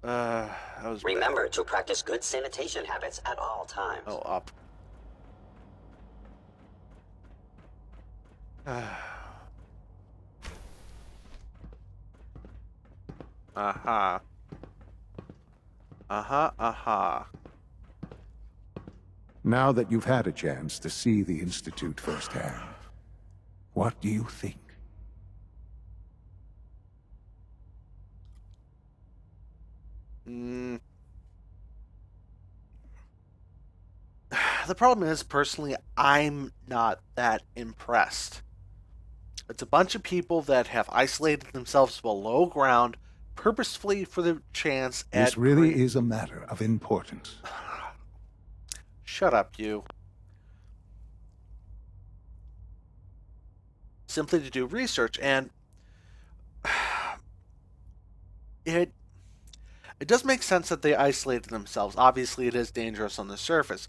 That was Remember to practice good sanitation habits at all times. oh up. Aha. Aha. Aha. Now that you've had a chance to see the Institute firsthand, what do you think? The problem is, personally, I'm not that impressed. It's a bunch of people that have isolated themselves below ground purposefully for the chance This at really is a matter of importance. Shut up, you. Simply to do research, and it does make sense that they isolated themselves. Obviously, it is dangerous on the surface.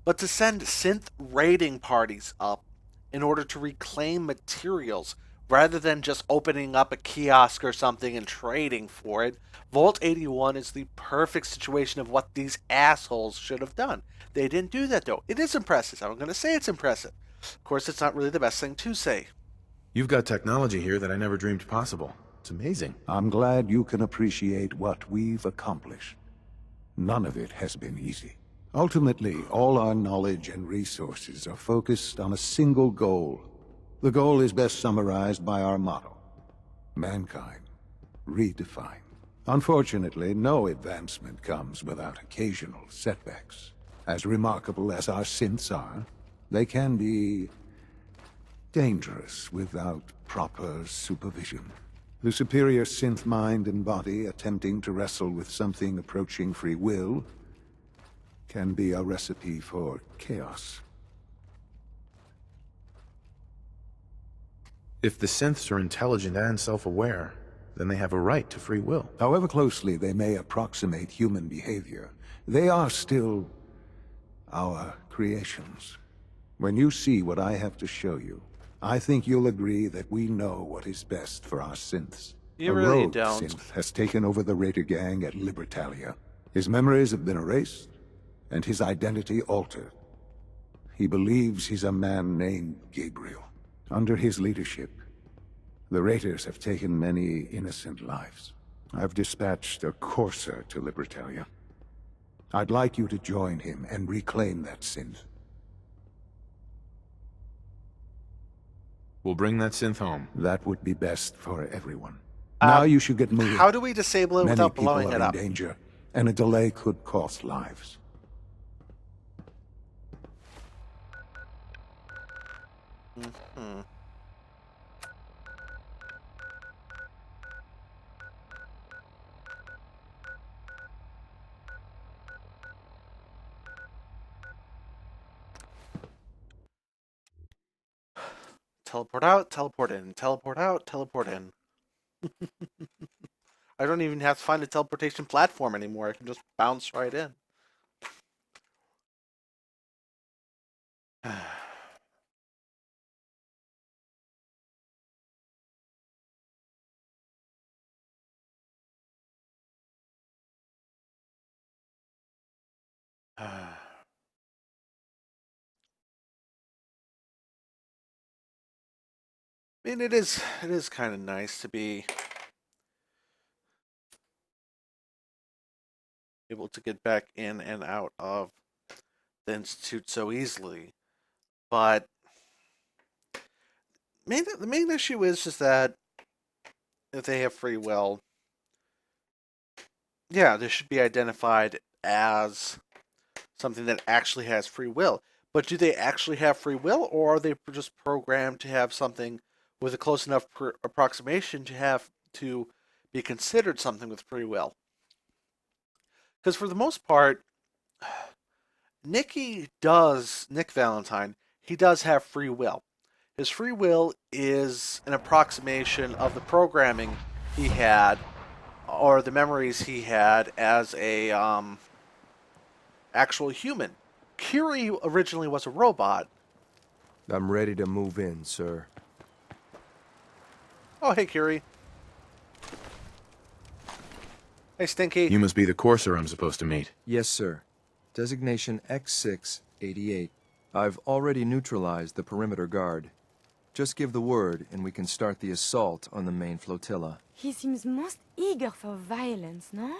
But to send synth raiding parties up in order to reclaim materials rather than just opening up a kiosk or something and trading for it, Vault 81 is the perfect situation of what these assholes should have done. They didn't do that, though. It is impressive. I'm going to say it's impressive. Of course, it's not really the best thing to say. You've got technology here that I never dreamed possible. It's amazing. I'm glad you can appreciate what we've accomplished. None of it has been easy. Ultimately, all our knowledge and resources are focused on a single goal. The goal is best summarized by our motto: mankind, redefined. Unfortunately, no advancement comes without occasional setbacks. As remarkable as our synths are, they can be dangerous without proper supervision. The superior synth mind and body attempting to wrestle with something approaching free will can be a recipe for chaos. If the synths are intelligent and self-aware, then they have a right to free will. However closely they may approximate human behavior, they are still our creations. When you see what I have to show you, I think you'll agree that we know what is best for our synths. You a really rogue don't. synth has taken over the Raider gang at Libertalia. His memories have been erased, and his identity altered. He believes he's a man named Gabriel. Under his leadership, the Raiders have taken many innocent lives. I've dispatched a courser to Libertalia. I'd like you to join him and reclaim that synth. We'll bring that synth home. That would be best for everyone. Now you should get moving. How do we disable it Many without people blowing are it in up? danger, and a delay could cost lives. Teleport out, teleport in, teleport out, teleport in. I don't even have to find a teleportation platform anymore. I can just bounce right in. I mean, it is kind of nice to be able to get back in and out of the Institute so easily. But the main issue is just that if they have free will, yeah, they should be identified as something that actually has free will. But do they actually have free will, or are they just programmed to have something with a close enough approximation to have to be considered something with free will? Because for the most part, Nick Valentine, he does have free will. His free will is an approximation of the programming he had, or the memories he had as a actual human. Kiri originally was a robot. I'm ready to move in, sir. Oh, hey, Kiri. Hey, Stinky. You must be the courser I'm supposed to meet. Yes, sir. Designation X688. I've already neutralized the perimeter guard. Just give the word, and we can start the assault on the main flotilla. He seems most eager for violence, no?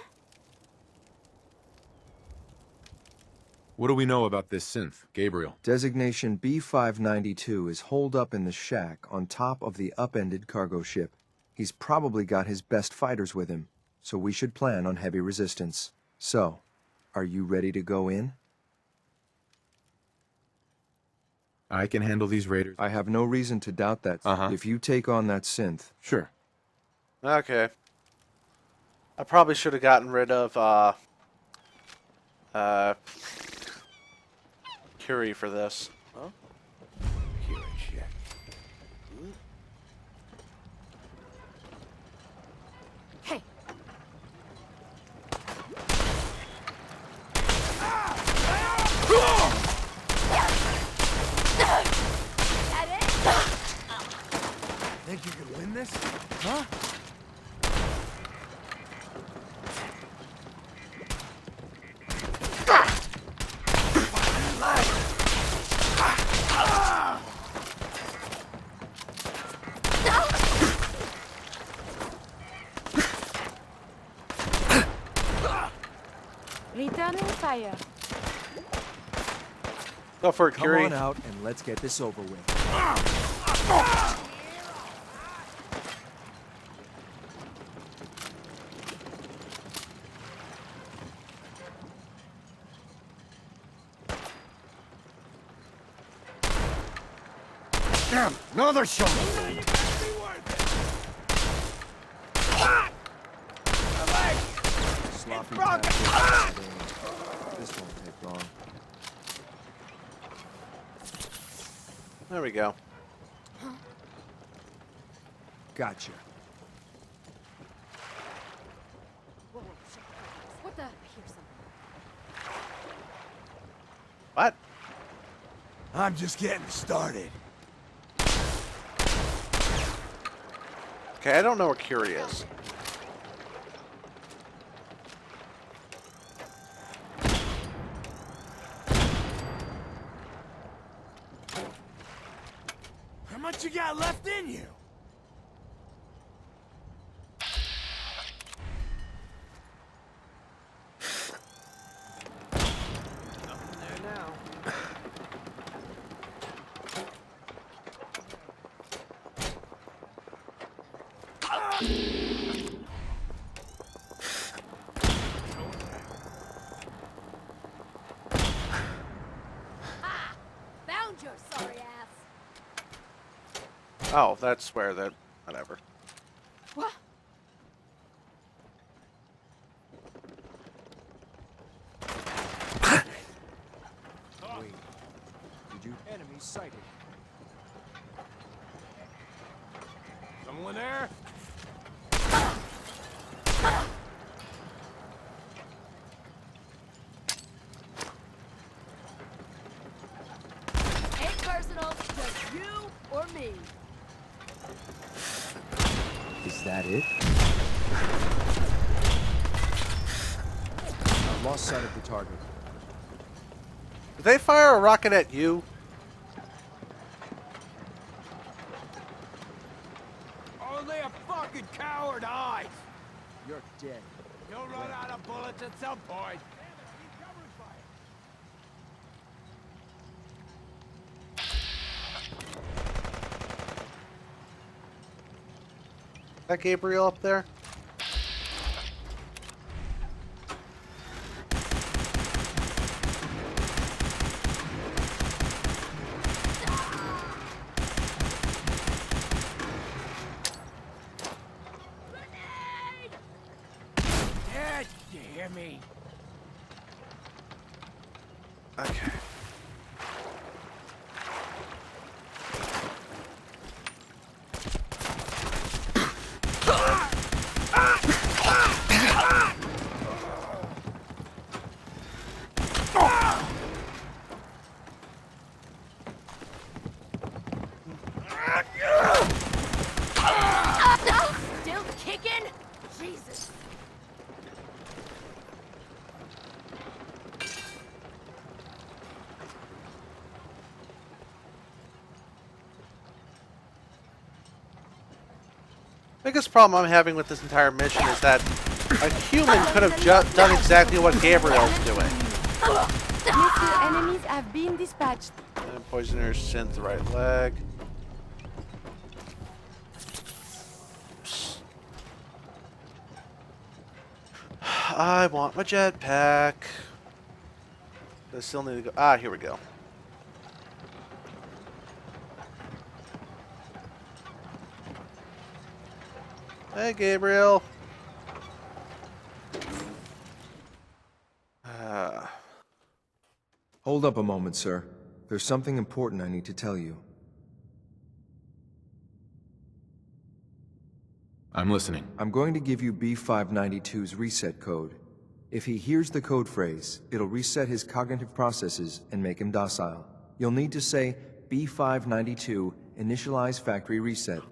What do we know about this synth, Gabriel? Designation B592 is holed up in the shack on top of the upended cargo ship. He's probably got his best fighters with him, so we should plan on heavy resistance. So, are you ready to go in? I can handle these raiders. I have no reason to doubt that. If you take on that synth, Sure. Okay. I probably should have gotten rid of, Curie for this. Huh? Hey! think you can win this? Huh? Returning fire. Go for it, Come Curie. on out and let's get this over with. Damn, another shot! Sloppy tap. This won't take long. There we go. Gotcha. What the? Here's something. What? I'm just getting started. Okay, I don't know where Curie is. How much you got left in you? Nothing there now. Found your sorry ass. Oh, that's where that. Whatever. What? Wait. Did you? Enemy sighted. Someone there? Ain't personal, just you or me. Is that it? I lost sight of the target. Did they fire a rocket at you? Only a fucking coward hides. You're dead. You'll run out of bullets at some point. Is that Gabriel up there? Dad, you hear me? Okay. Still kicking? Jesus. Biggest problem I'm having with this entire mission is that a human could have done exactly what Gabriel's doing. Missile enemies have been dispatched. And Poisoner's synth right leg. I want my jetpack. I still need to go. Ah, here we go. Hey, Gabriel. Hold up a moment, sir. There's something important I need to tell you. I'm listening. I'm going to give you B592's reset code. If he hears the code phrase, it'll reset his cognitive processes and make him docile. You'll need to say B592 initialize factory reset,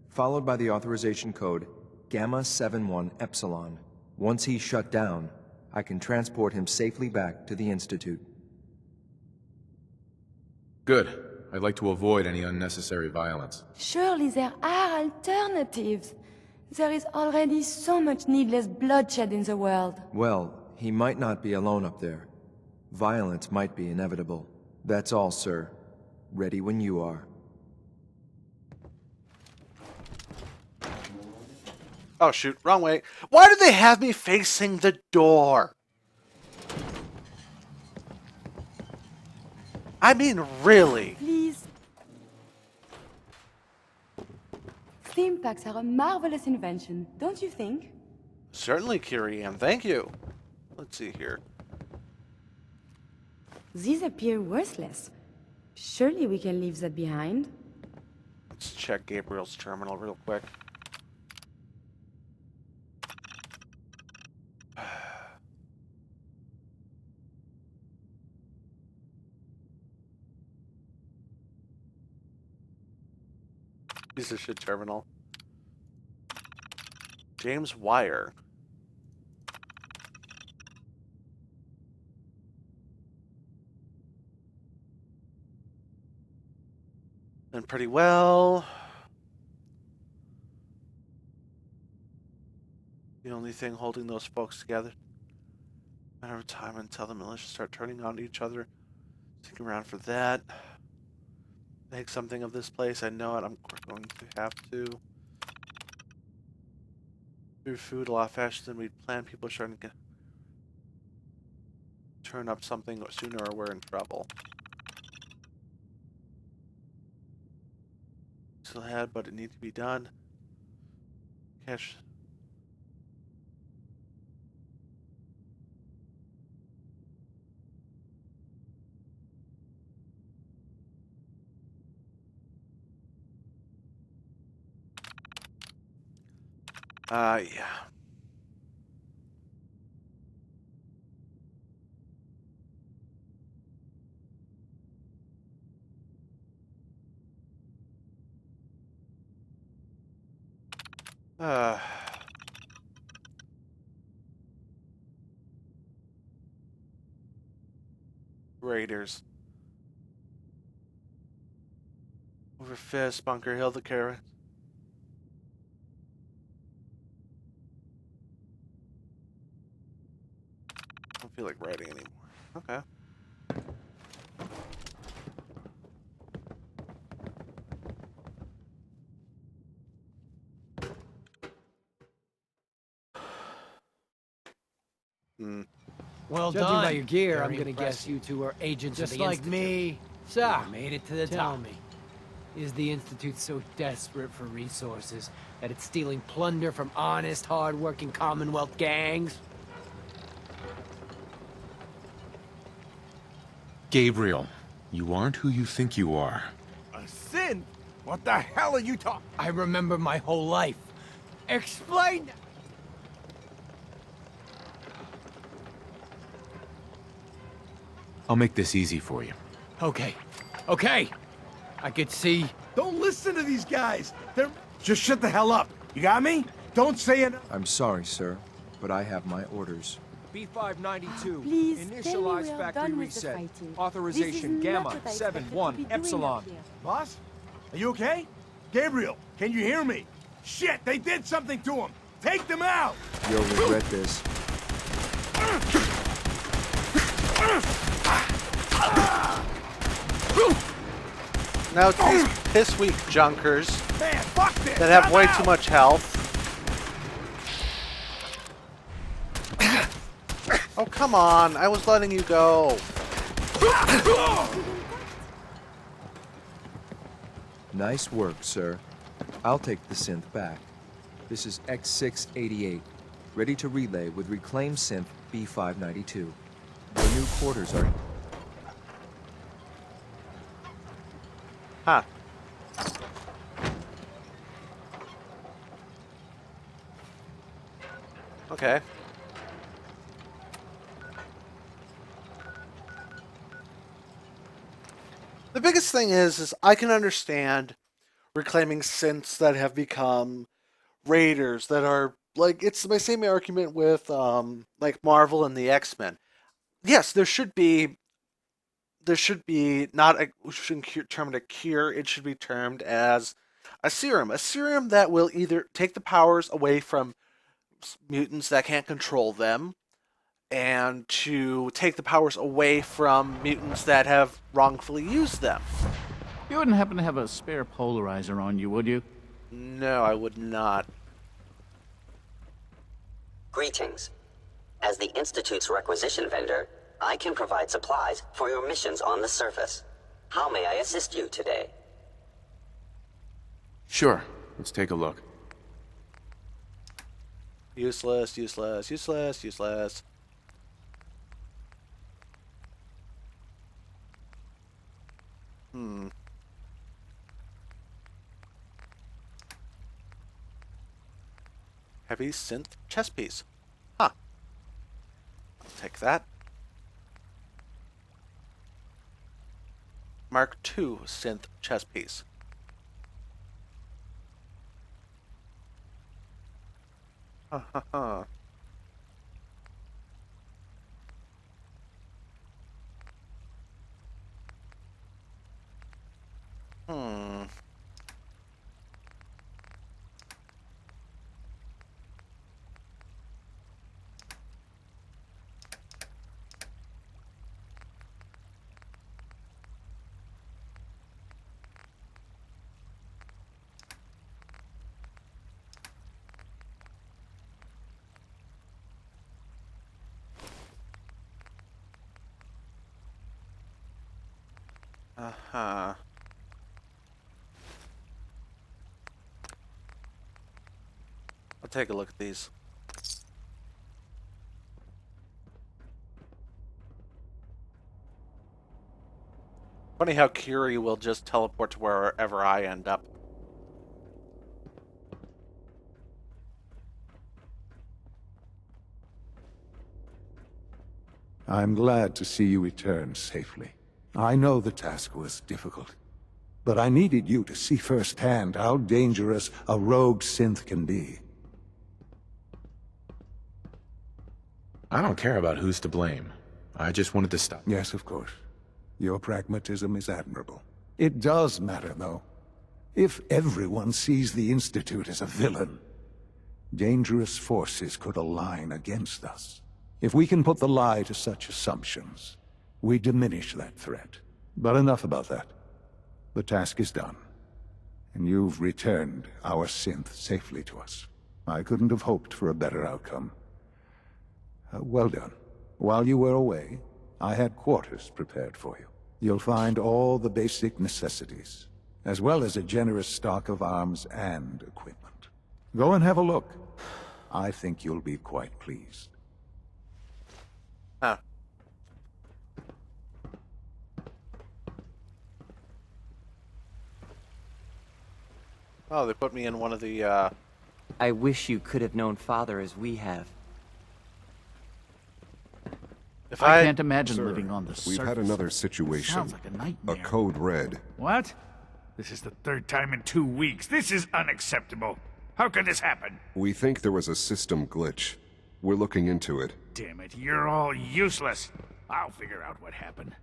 followed by the authorization code Gamma 71 Epsilon. Once he's shut down, I can transport him safely back to the Institute. Good. I'd like to avoid any unnecessary violence. Surely there are alternatives. There is already so much needless bloodshed in the world. Well, he might not be alone up there. Violence might be inevitable. That's all, sir. Ready when you are. Oh shoot, wrong way. Why do they have me facing the door? I mean, really? Please. Steam packs are a marvelous invention, don't you think? Certainly, Kyrie-Ann, thank you. Let's see here. These appear worthless. Surely we can leave that behind. Let's check Gabriel's terminal real quick. Piece of shit terminal. James Wire. And pretty well. The only thing holding those folks together. Matter of time until the militia start turning on each other. Sticking around for that. Make something of this place. I know it. I'm going to have to do food a lot faster than we'd planned. People are starting to turn up something sooner or we're in trouble. Still had, but it needs to be done. Catch. Yeah. Raiders. Over Fist, Bunker Hill, the Carrot. I don't feel like writing anymore. Okay. Well Judging done. by your gear, Very I'm gonna impressive. guess you two are agents Just of the like Institute. me. So, You made it to the tell top. me, is the Institute so desperate for resources that it's stealing plunder from honest, hard-working Commonwealth gangs? Gabriel, you aren't who you think you are. A sin? What the hell are you talking? I remember my whole life. Explain! I'll make this easy for you. Okay, okay. I could see. Don't listen to these guys. They're... Just shut the hell up. You got me? Don't say it. I'm sorry, sir, but I have my orders. Please, B592, tell me we initialize are factory done with the reset. fighting. Authorization This is not Gamma what I expected 71 to be doing Epsilon. up here. Boss? Are you okay? Gabriel, can you hear me? Shit, they did something to him! Take them out! You'll regret this. Now it's these piss weak junkers Man, fuck this! that have I'm way out! too much health. Oh, come on. I was letting you go. Nice work, sir. I'll take the synth back. This is X688, ready to relay with reclaimed synth B592. Your new quarters are... Huh. Okay. The biggest thing is I can understand reclaiming synths that have become raiders that are like, it's my same argument with like Marvel and the X-Men. Yes, there should be not a, we shouldn't term it a cure, it should be termed as a serum that will either take the powers away from mutants that can't control them, and to take the powers away from mutants that have wrongfully used them. You wouldn't happen to have a spare polarizer on you, would you? No, I would not. Greetings. As the Institute's requisition vendor, I can provide supplies for your missions on the surface. How may I assist you today? Sure. Let's take a look. Useless, useless, useless, useless. Heavy synth chest piece. Huh. I'll take that. Mark II synth chest piece. Ha ha ha. Uh-huh. I'll take a look at these. Funny how Curie will just teleport to wherever I end up. I'm glad to see you return safely. I know the task was difficult, but I needed you to see firsthand how dangerous a rogue synth can be. I don't care about who's to blame. I just wanted to stop. Yes, of course. Your pragmatism is admirable. It does matter, though. If everyone sees the Institute as a villain, dangerous forces could align against us. If we can put the lie to such assumptions, we diminish that threat. But enough about that. The task is done, and you've returned our synth safely to us. I couldn't have hoped for a better outcome. Well done. While you were away, I had quarters prepared for you. You'll find all the basic necessities, as well as a generous stock of arms and equipment. Go and have a look. I think you'll be quite pleased. Huh. Oh, they put me in one of the, I wish you could have known Father as we have. If I can't imagine living on the surface. We've had another situation. Sounds like a nightmare. A code red. What? This is the third time in 2 weeks. This is unacceptable. How could this happen? We think there was a system glitch. We're looking into it. Damn it, you're all useless. I'll figure out what happened.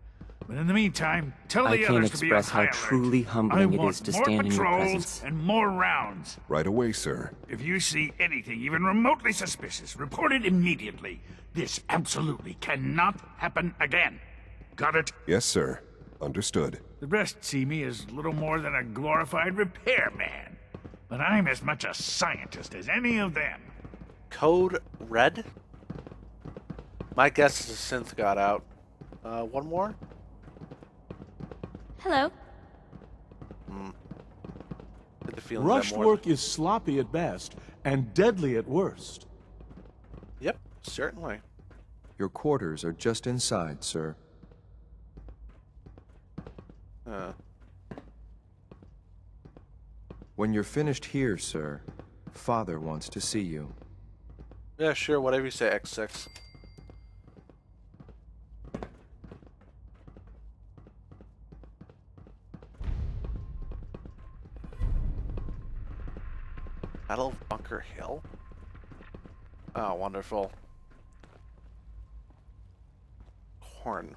But in the meantime, tell I the can't others to be on express how high alert. truly I humbling it want is to more stand in your patrols presence. and more rounds. Right away, sir. If you see anything even remotely suspicious, report it immediately. This absolutely cannot happen again. Got it? Yes, sir. Understood. The rest see me as little more than a glorified repairman. But I'm as much a scientist as any of them. Code red? My guess is a synth got out. One more? Hello. Get the feeling Rush that more work is sloppy at best and deadly at worst. Yep, certainly. Your quarters are just inside, sir. When you're finished here, sir, Father wants to see you. Yeah, sure, whatever you say, X6. Battle of Bunker Hill? Oh, wonderful. Corn.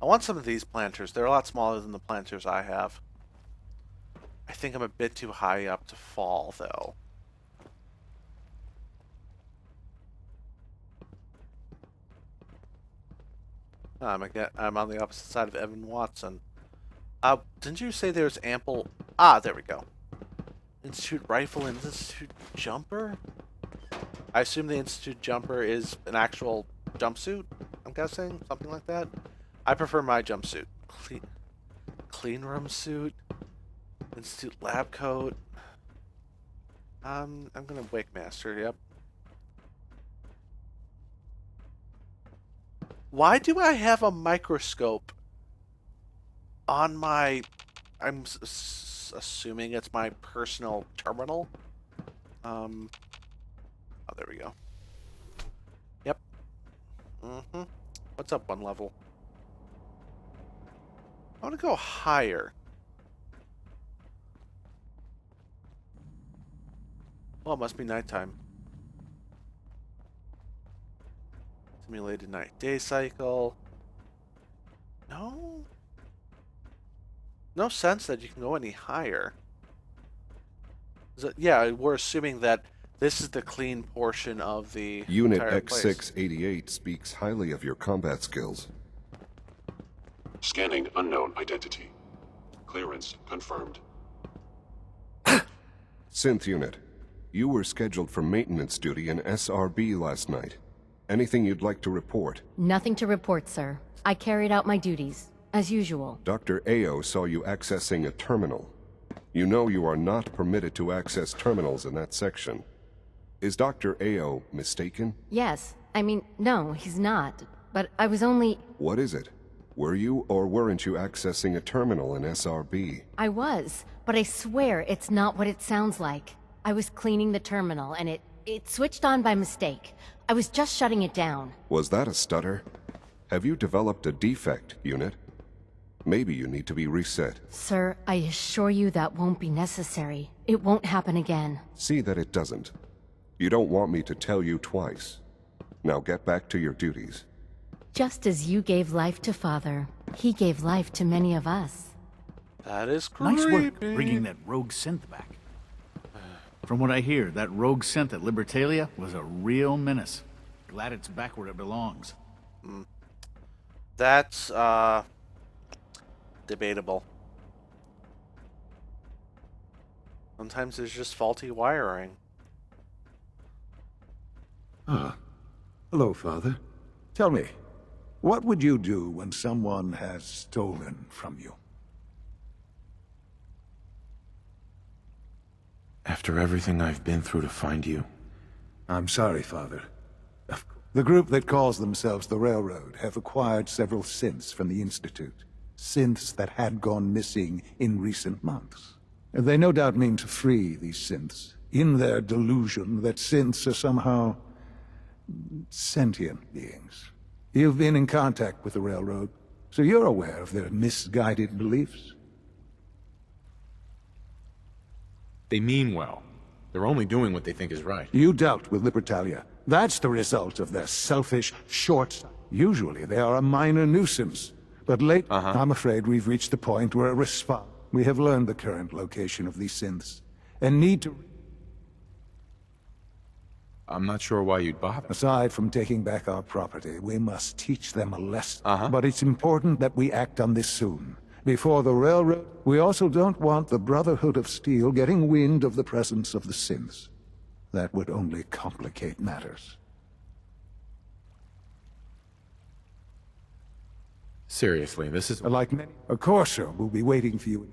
I want some of these planters. They're a lot smaller than the planters I have. I think I'm a bit too high up to fall, though. I'm on the opposite side of Evan Watson. Didn't you say there's ample... Ah, there we go. Institute Rifle and Institute Jumper? I assume the Institute Jumper is an actual jumpsuit, I'm guessing? Something like that? I prefer my jumpsuit. Clean room suit. Institute lab coat. I'm gonna Wake Master, yep. Why do I have a microscope on my... I'm assuming it's my personal terminal? Oh, there we go. Yep. What's up one level? I want to go higher. Oh, it must be nighttime. Simulated night-day cycle. No? No sense that you can go any higher. Yeah, we're assuming that this is the clean portion of the Unit entire place. X688 speaks highly of your combat skills. Scanning unknown identity. Clearance confirmed. Synth Unit, you were scheduled for maintenance duty in SRB last night. Anything you'd like to report? Nothing to report, sir. I carried out my duties, as usual. Dr. Ao saw you accessing a terminal. You know you are not permitted to access terminals in that section. Is Dr. Ao mistaken? Yes. I mean, no, he's not. But I was only... What is it? Were you or weren't you accessing a terminal in SRB? I was, but I swear it's not what it sounds like. I was cleaning the terminal, and it switched on by mistake. I was just shutting it down. Was that a stutter? Have you developed a defect, Unit? Maybe you need to be reset. Sir, I assure you that won't be necessary. It won't happen again. See that it doesn't. You don't want me to tell you twice. Now get back to your duties. Just as you gave life to Father, he gave life to many of us. That is creepy. Nice work bringing that rogue synth back. From what I hear, that rogue synth at Libertalia was a real menace. Glad it's back where it belongs. That's, debatable. Sometimes there's just faulty wiring. Ah. Hello, Father. Tell me, what would you do when someone has stolen from you? After everything I've been through to find you. I'm sorry, Father. The group that calls themselves the Railroad have acquired several synths from the Institute. Synths that had gone missing in recent months. They no doubt mean to free these synths, in their delusion that synths are somehow sentient beings. You've been in contact with the Railroad, so you're aware of their misguided beliefs. They mean well. They're only doing what they think is right. You dealt with Libertalia. That's the result of their selfish, short-sighted Usually they are a minor nuisance, but lately I'm afraid we've reached the point where a response. We have learned the current location of these synths, and need to... I'm not sure why you'd bother. Aside from taking back our property, we must teach them a lesson. But it's important that we act on this soon. Before the railroad, we also don't want the Brotherhood of Steel getting wind of the presence of the synths. That would only complicate matters. Seriously, this is... Like many, a Corso will be waiting for you.